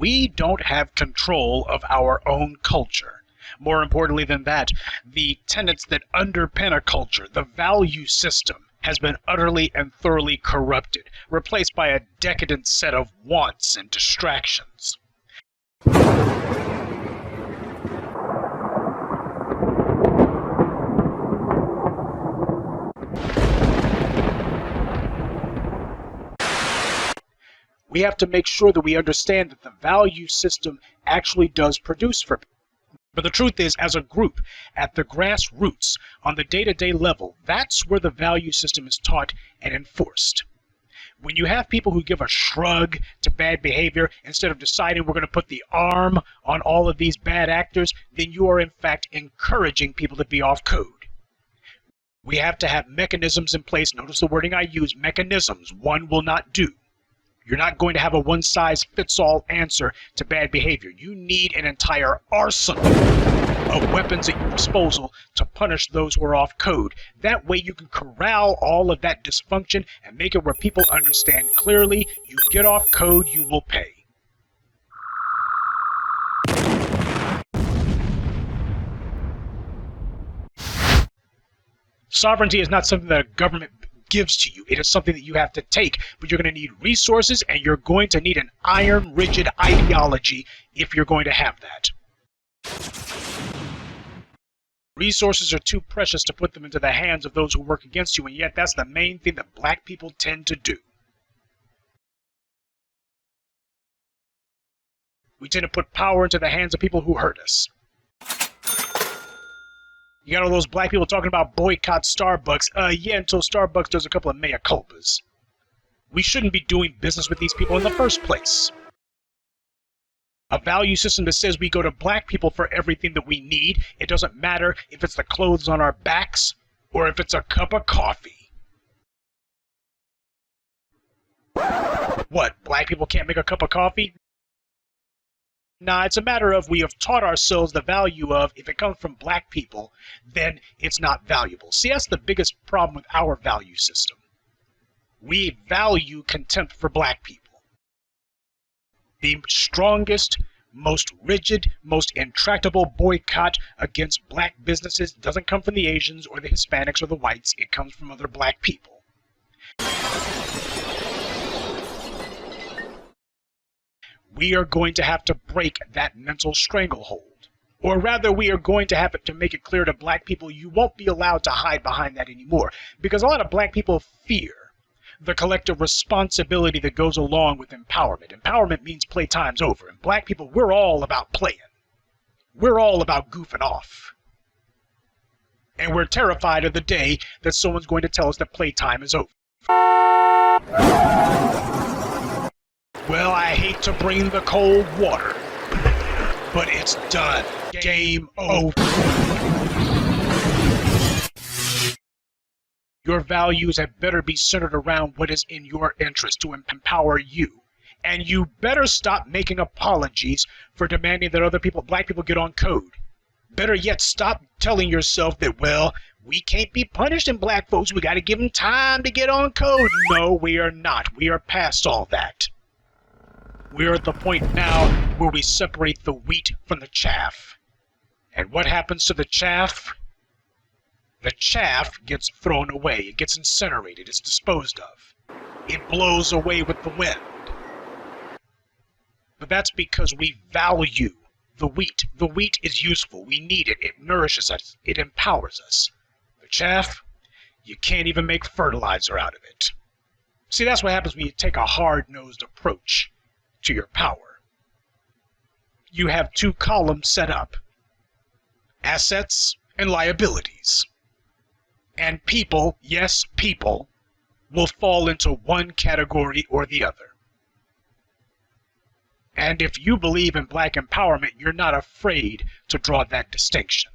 We don't have control of our own culture. More importantly than that, the tenets that underpin a culture, the value system, has been utterly and thoroughly corrupted, replaced by a decadent set of wants and distractions. We have to make sure that we understand that the value system actually does produce for people. But the truth is, as a group, at the grassroots, on the day-to-day level, that's where the value system is taught and enforced. When you have people who give a shrug to bad behavior instead of deciding we're going to put the arm on all of these bad actors, then you are in fact encouraging people to be off code. We have to have mechanisms in place. Notice the wording I use, mechanisms. One will not do. You're not going to have a one-size-fits-all answer to bad behavior. You need an entire arsenal of weapons at your disposal to punish those who are off code. That way you can corral all of that dysfunction and make it where people understand clearly, you get off code, you will pay. Sovereignty is not something that a government gives to you. It is something that you have to take, but you're going to need resources and you're going to need an iron, rigid ideology if you're going to have that. Resources are too precious to put them into the hands of those who work against you, and yet that's the main thing that black people tend to do. We tend to put power into the hands of people who hurt us. You got all those black people talking about boycott Starbucks. Yeah, until Starbucks does a couple of mea culpas. We shouldn't be doing business with these people in the first place. A value system that says we go to black people for everything that we need. It doesn't matter if it's the clothes on our backs or if it's a cup of coffee. What, black people can't make a cup of coffee? Nah, it's a matter of we have taught ourselves the value of, if it comes from black people, then it's not valuable. See, that's the biggest problem with our value system. We value contempt for black people. The strongest, most rigid, most intractable boycott against black businesses doesn't come from the Asians or the Hispanics or the whites. It comes from other black people. We are going to have to break that mental stranglehold. Or rather, we are going to have to make it clear to black people you won't be allowed to hide behind that anymore. Because a lot of black people fear the collective responsibility that goes along with empowerment. Empowerment means playtime's over. And black people, we're all about playing. We're all about goofing off. And we're terrified of the day that someone's going to tell us that playtime is over. Well, I hate to bring the cold water, but it's done. Game over. Your values had better be centered around what is in your interest to empower you. And you better stop making apologies for demanding that other people, black people, get on code. Better yet, stop telling yourself that, well, we can't be punished in black folks. We got to give them time to get on code. No, we are not. We are past all that. We're at the point now where we separate the wheat from the chaff. And what happens to the chaff? The chaff gets thrown away. It gets incinerated. It's disposed of. It blows away with the wind. But that's because we value the wheat. The wheat is useful. We need it. It nourishes us. It empowers us. The chaff, you can't even make fertilizer out of it. See, that's what happens when you take a hard-nosed approach to your power. You have two columns set up. Assets and liabilities. And people, yes, people, will fall into one category or the other. And if you believe in black empowerment, you're not afraid to draw that distinction.